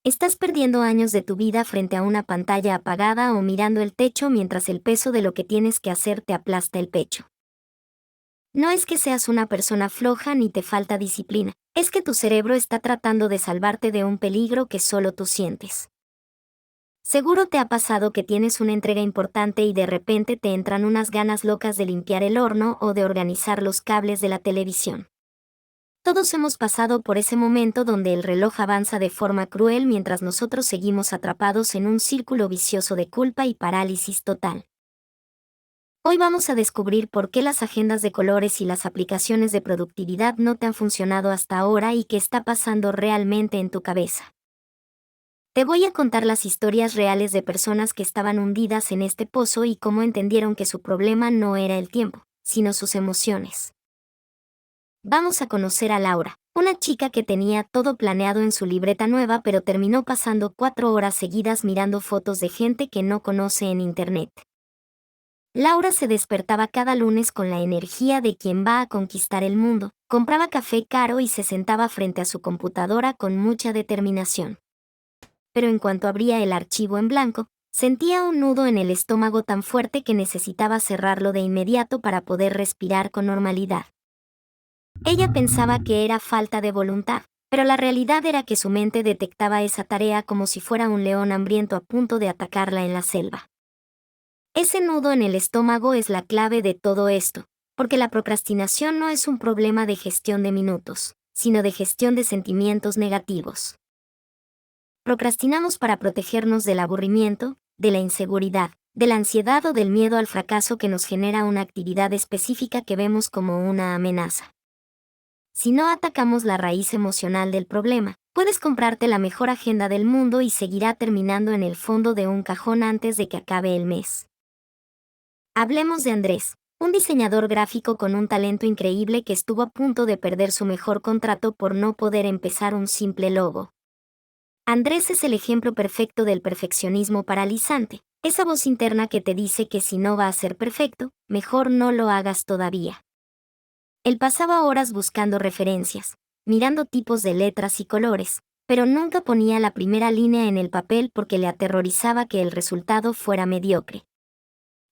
Estás perdiendo años de tu vida frente a una pantalla apagada o mirando el techo mientras el peso de lo que tienes que hacer te aplasta el pecho. No es que seas una persona floja ni te falta disciplina, es que tu cerebro está tratando de salvarte de un peligro que solo tú sientes. Seguro te ha pasado que tienes una entrega importante y de repente te entran unas ganas locas de limpiar el horno o de organizar los cables de la televisión. Todos hemos pasado por ese momento donde el reloj avanza de forma cruel mientras nosotros seguimos atrapados en un círculo vicioso de culpa y parálisis total. Hoy vamos a descubrir por qué las agendas de colores y las aplicaciones de productividad no te han funcionado hasta ahora y qué está pasando realmente en tu cabeza. Te voy a contar las historias reales de personas que estaban hundidas en este pozo y cómo entendieron que su problema no era el tiempo, sino sus emociones. Vamos a conocer a Laura, una chica que tenía todo planeado en su libreta nueva pero terminó pasando 4 horas seguidas mirando fotos de gente que no conoce en internet. Laura se despertaba cada lunes con la energía de quien va a conquistar el mundo, compraba café caro y se sentaba frente a su computadora con mucha determinación. Pero en cuanto abría el archivo en blanco, sentía un nudo en el estómago tan fuerte que necesitaba cerrarlo de inmediato para poder respirar con normalidad. Ella pensaba que era falta de voluntad, pero la realidad era que su mente detectaba esa tarea como si fuera un león hambriento a punto de atacarla en la selva. Ese nudo en el estómago es la clave de todo esto, porque la procrastinación no es un problema de gestión de minutos, sino de gestión de sentimientos negativos. Procrastinamos para protegernos del aburrimiento, de la inseguridad, de la ansiedad o del miedo al fracaso que nos genera una actividad específica que vemos como una amenaza. Si no atacamos la raíz emocional del problema, puedes comprarte la mejor agenda del mundo y seguirá terminando en el fondo de un cajón antes de que acabe el mes. Hablemos de Andrés, un diseñador gráfico con un talento increíble que estuvo a punto de perder su mejor contrato por no poder empezar un simple logo. Andrés es el ejemplo perfecto del perfeccionismo paralizante, esa voz interna que te dice que si no va a ser perfecto, mejor no lo hagas todavía. Él pasaba horas buscando referencias, mirando tipos de letras y colores, pero nunca ponía la primera línea en el papel porque le aterrorizaba que el resultado fuera mediocre.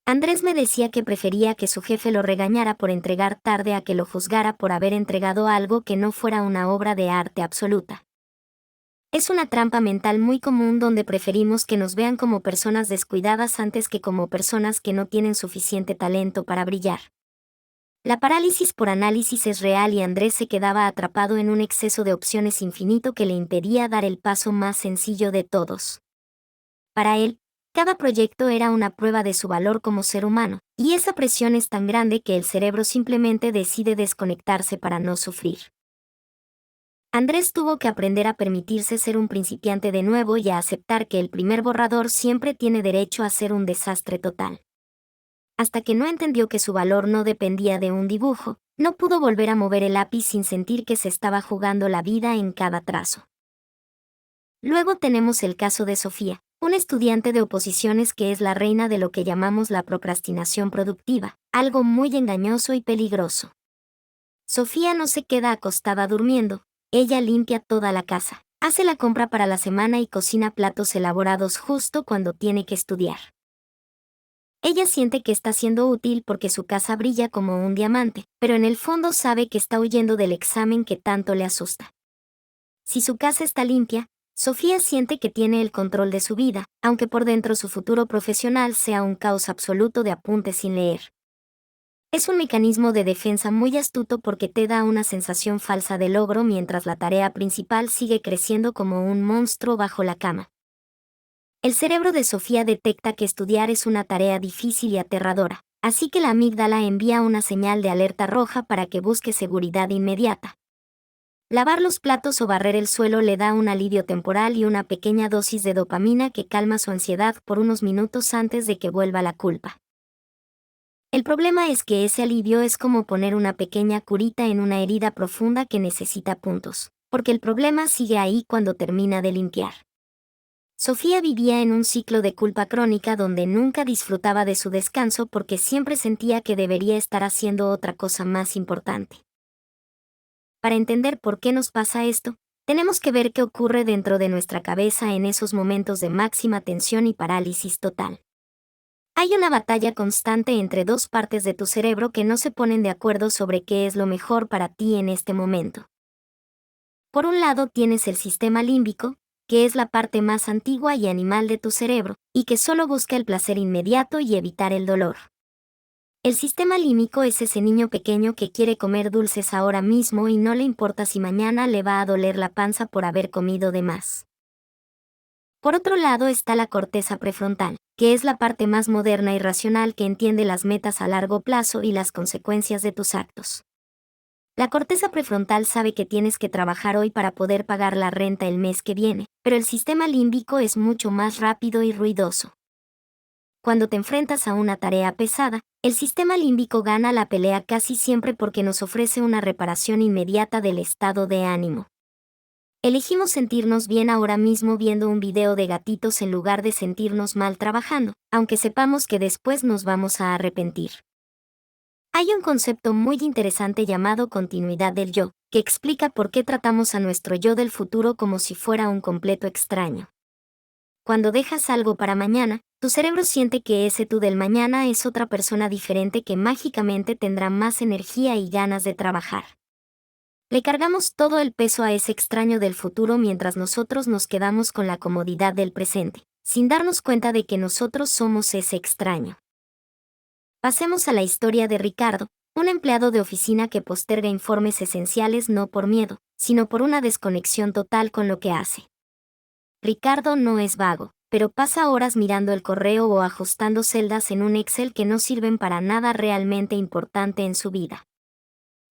Andrés me decía que prefería que su jefe lo regañara por entregar tarde a que lo juzgara por haber entregado algo que no fuera una obra de arte absoluta. Es una trampa mental muy común donde preferimos que nos vean como personas descuidadas antes que como personas que no tienen suficiente talento para brillar. La parálisis por análisis es real y Andrés se quedaba atrapado en un exceso de opciones infinito que le impedía dar el paso más sencillo de todos. Para él, cada proyecto era una prueba de su valor como ser humano, y esa presión es tan grande que el cerebro simplemente decide desconectarse para no sufrir. Andrés tuvo que aprender a permitirse ser un principiante de nuevo y a aceptar que el primer borrador siempre tiene derecho a ser un desastre total. Hasta que no entendió que su valor no dependía de un dibujo, no pudo volver a mover el lápiz sin sentir que se estaba jugando la vida en cada trazo. Luego tenemos el caso de Sofía, una estudiante de oposiciones que es la reina de lo que llamamos la procrastinación productiva, algo muy engañoso y peligroso. Sofía no se queda acostada durmiendo, ella limpia toda la casa, hace la compra para la semana y cocina platos elaborados justo cuando tiene que estudiar. Ella siente que está siendo útil porque su casa brilla como un diamante, pero en el fondo sabe que está huyendo del examen que tanto le asusta. Si su casa está limpia, Sofía siente que tiene el control de su vida, aunque por dentro su futuro profesional sea un caos absoluto de apuntes sin leer. Es un mecanismo de defensa muy astuto porque te da una sensación falsa de logro mientras la tarea principal sigue creciendo como un monstruo bajo la cama. El cerebro de Sofía detecta que estudiar es una tarea difícil y aterradora, así que la amígdala envía una señal de alerta roja para que busque seguridad inmediata. Lavar los platos o barrer el suelo le da un alivio temporal y una pequeña dosis de dopamina que calma su ansiedad por unos minutos antes de que vuelva la culpa. El problema es que ese alivio es como poner una pequeña curita en una herida profunda que necesita puntos, porque el problema sigue ahí cuando termina de limpiar. Sofía vivía en un ciclo de culpa crónica donde nunca disfrutaba de su descanso porque siempre sentía que debería estar haciendo otra cosa más importante. Para entender por qué nos pasa esto, Tenemos que ver qué ocurre dentro de nuestra cabeza en esos momentos de máxima tensión y parálisis total. Hay una batalla constante entre dos partes de tu cerebro que no se ponen de acuerdo sobre qué es lo mejor para ti en este momento. Por un lado tienes el sistema límbico, que es la parte más antigua y animal de tu cerebro, y que solo busca el placer inmediato y evitar el dolor. El sistema límbico es ese niño pequeño que quiere comer dulces ahora mismo y no le importa si mañana le va a doler la panza por haber comido de más. Por otro lado está la corteza prefrontal, que es la parte más moderna y racional que entiende las metas a largo plazo y las consecuencias de tus actos. La corteza prefrontal sabe que tienes que trabajar hoy para poder pagar la renta el mes que viene, pero el sistema límbico es mucho más rápido y ruidoso. Cuando te enfrentas a una tarea pesada, el sistema límbico gana la pelea casi siempre porque nos ofrece una reparación inmediata del estado de ánimo. Elegimos sentirnos bien ahora mismo viendo un video de gatitos en lugar de sentirnos mal trabajando, aunque sepamos que después nos vamos a arrepentir. Hay un concepto muy interesante llamado continuidad del yo, que explica por qué tratamos a nuestro yo del futuro como si fuera un completo extraño. Cuando dejas algo para mañana, tu cerebro siente que ese tú del mañana es otra persona diferente que mágicamente tendrá más energía y ganas de trabajar. Le cargamos todo el peso a ese extraño del futuro mientras nosotros nos quedamos con la comodidad del presente, sin darnos cuenta de que nosotros somos ese extraño. Pasemos a la historia de Ricardo, un empleado de oficina que posterga informes esenciales no por miedo, sino por una desconexión total con lo que hace. Ricardo no es vago, pero pasa horas mirando el correo o ajustando celdas en un Excel que no sirven para nada realmente importante en su vida.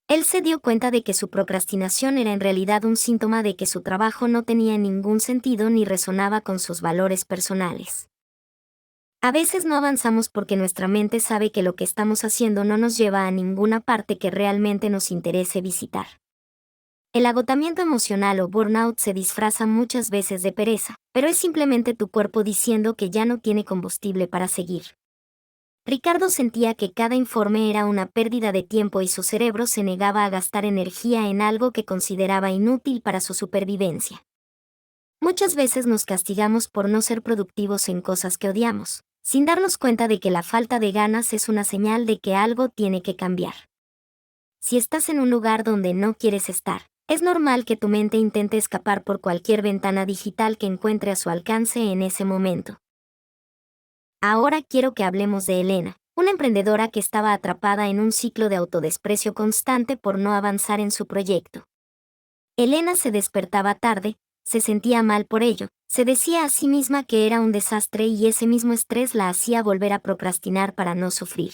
Él se dio cuenta de que su procrastinación era en realidad un síntoma de que su trabajo no tenía ningún sentido ni resonaba con sus valores personales. A veces no avanzamos porque nuestra mente sabe que lo que estamos haciendo no nos lleva a ninguna parte que realmente nos interese visitar. El agotamiento emocional o burnout se disfraza muchas veces de pereza, pero es simplemente tu cuerpo diciendo que ya no tiene combustible para seguir. Ricardo sentía que cada informe era una pérdida de tiempo y su cerebro se negaba a gastar energía en algo que consideraba inútil para su supervivencia. Muchas veces nos castigamos por no ser productivos en cosas que odiamos, sin darnos cuenta de que la falta de ganas es una señal de que algo tiene que cambiar. Si estás en un lugar donde no quieres estar, es normal que tu mente intente escapar por cualquier ventana digital que encuentre a su alcance en ese momento. Ahora quiero que hablemos de Elena, una emprendedora que estaba atrapada en un ciclo de autodesprecio constante por no avanzar en su proyecto. Elena se despertaba tarde, se sentía mal por ello, se decía a sí misma que era un desastre y ese mismo estrés la hacía volver a procrastinar para no sufrir.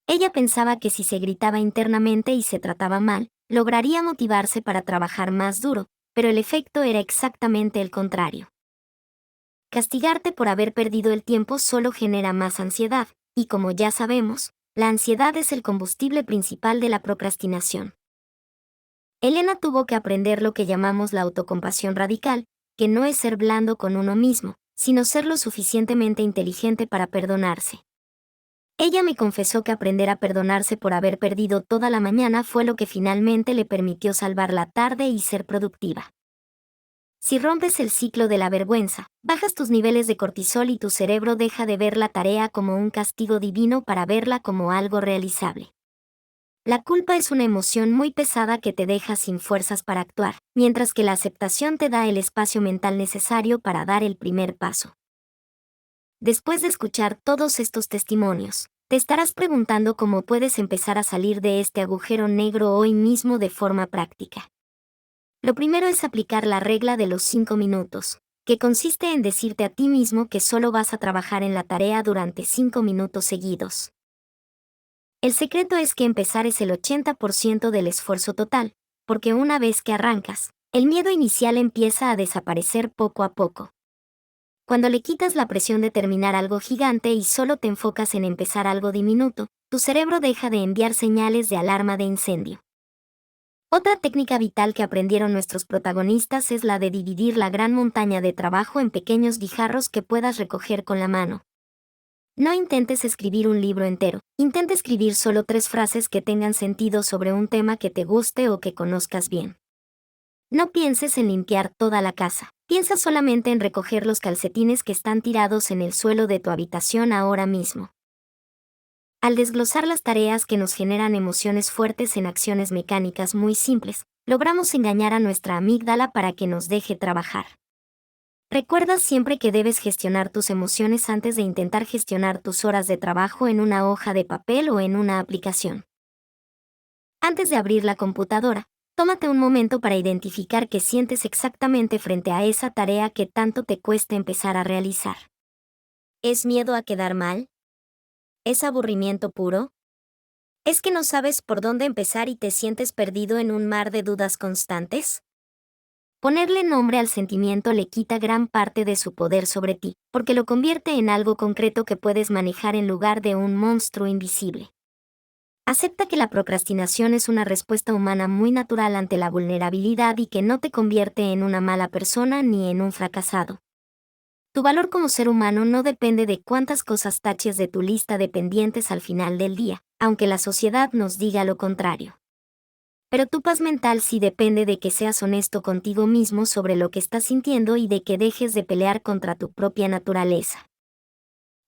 Ella pensaba que si se gritaba internamente y se trataba mal, lograría motivarse para trabajar más duro, pero el efecto era exactamente el contrario. Castigarte por haber perdido el tiempo solo genera más ansiedad, y como ya sabemos, la ansiedad es el combustible principal de la procrastinación. Elena tuvo que aprender lo que llamamos la autocompasión radical, que no es ser blando con uno mismo, sino ser lo suficientemente inteligente para perdonarse. Ella me confesó que aprender a perdonarse por haber perdido toda la mañana fue lo que finalmente le permitió salvar la tarde y ser productiva. Si rompes el ciclo de la vergüenza, bajas tus niveles de cortisol y tu cerebro deja de ver la tarea como un castigo divino para verla como algo realizable. La culpa es una emoción muy pesada que te deja sin fuerzas para actuar, mientras que la aceptación te da el espacio mental necesario para dar el primer paso. Después de escuchar todos estos testimonios, te estarás preguntando cómo puedes empezar a salir de este agujero negro hoy mismo de forma práctica. Lo primero es aplicar la regla de los 5 minutos, que consiste en decirte a ti mismo que solo vas a trabajar en la tarea durante 5 minutos seguidos. El secreto es que empezar es el 80% del esfuerzo total, porque una vez que arrancas, el miedo inicial empieza a desaparecer poco a poco. Cuando le quitas la presión de terminar algo gigante y solo te enfocas en empezar algo diminuto, tu cerebro deja de enviar señales de alarma de incendio. Otra técnica vital que aprendieron nuestros protagonistas es la de dividir la gran montaña de trabajo en pequeños guijarros que puedas recoger con la mano. No intentes escribir un libro entero, intenta escribir solo 3 frases que tengan sentido sobre un tema que te guste o que conozcas bien. No pienses en limpiar toda la casa. Piensa solamente en recoger los calcetines que están tirados en el suelo de tu habitación ahora mismo. Al desglosar las tareas que nos generan emociones fuertes en acciones mecánicas muy simples, logramos engañar a nuestra amígdala para que nos deje trabajar. Recuerda siempre que debes gestionar tus emociones antes de intentar gestionar tus horas de trabajo en una hoja de papel o en una aplicación. Antes de abrir la computadora, tómate un momento para identificar qué sientes exactamente frente a esa tarea que tanto te cuesta empezar a realizar. ¿Es miedo a quedar mal? ¿Es aburrimiento puro? ¿Es que no sabes por dónde empezar y te sientes perdido en un mar de dudas constantes? Ponerle nombre al sentimiento le quita gran parte de su poder sobre ti, porque lo convierte en algo concreto que puedes manejar en lugar de un monstruo invisible. Acepta que la procrastinación es una respuesta humana muy natural ante la vulnerabilidad y que no te convierte en una mala persona ni en un fracasado. Tu valor como ser humano no depende de cuántas cosas taches de tu lista de pendientes al final del día, aunque la sociedad nos diga lo contrario. Pero tu paz mental sí depende de que seas honesto contigo mismo sobre lo que estás sintiendo y de que dejes de pelear contra tu propia naturaleza.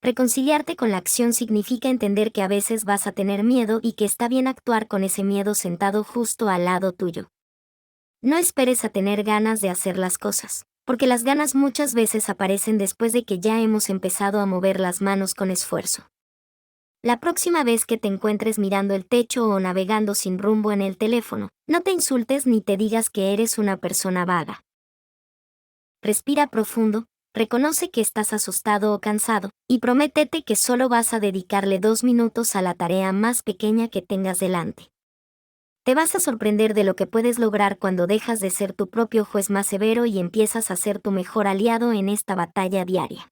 Reconciliarte con la acción significa entender que a veces vas a tener miedo y que está bien actuar con ese miedo sentado justo al lado tuyo. No esperes a tener ganas de hacer las cosas, porque las ganas muchas veces aparecen después de que ya hemos empezado a mover las manos con esfuerzo. La próxima vez que te encuentres mirando el techo o navegando sin rumbo en el teléfono, no te insultes ni te digas que eres una persona vaga. Respira profundo, reconoce que estás asustado o cansado, y prométete que solo vas a dedicarle 2 minutos a la tarea más pequeña que tengas delante. Te vas a sorprender de lo que puedes lograr cuando dejas de ser tu propio juez más severo y empiezas a ser tu mejor aliado en esta batalla diaria.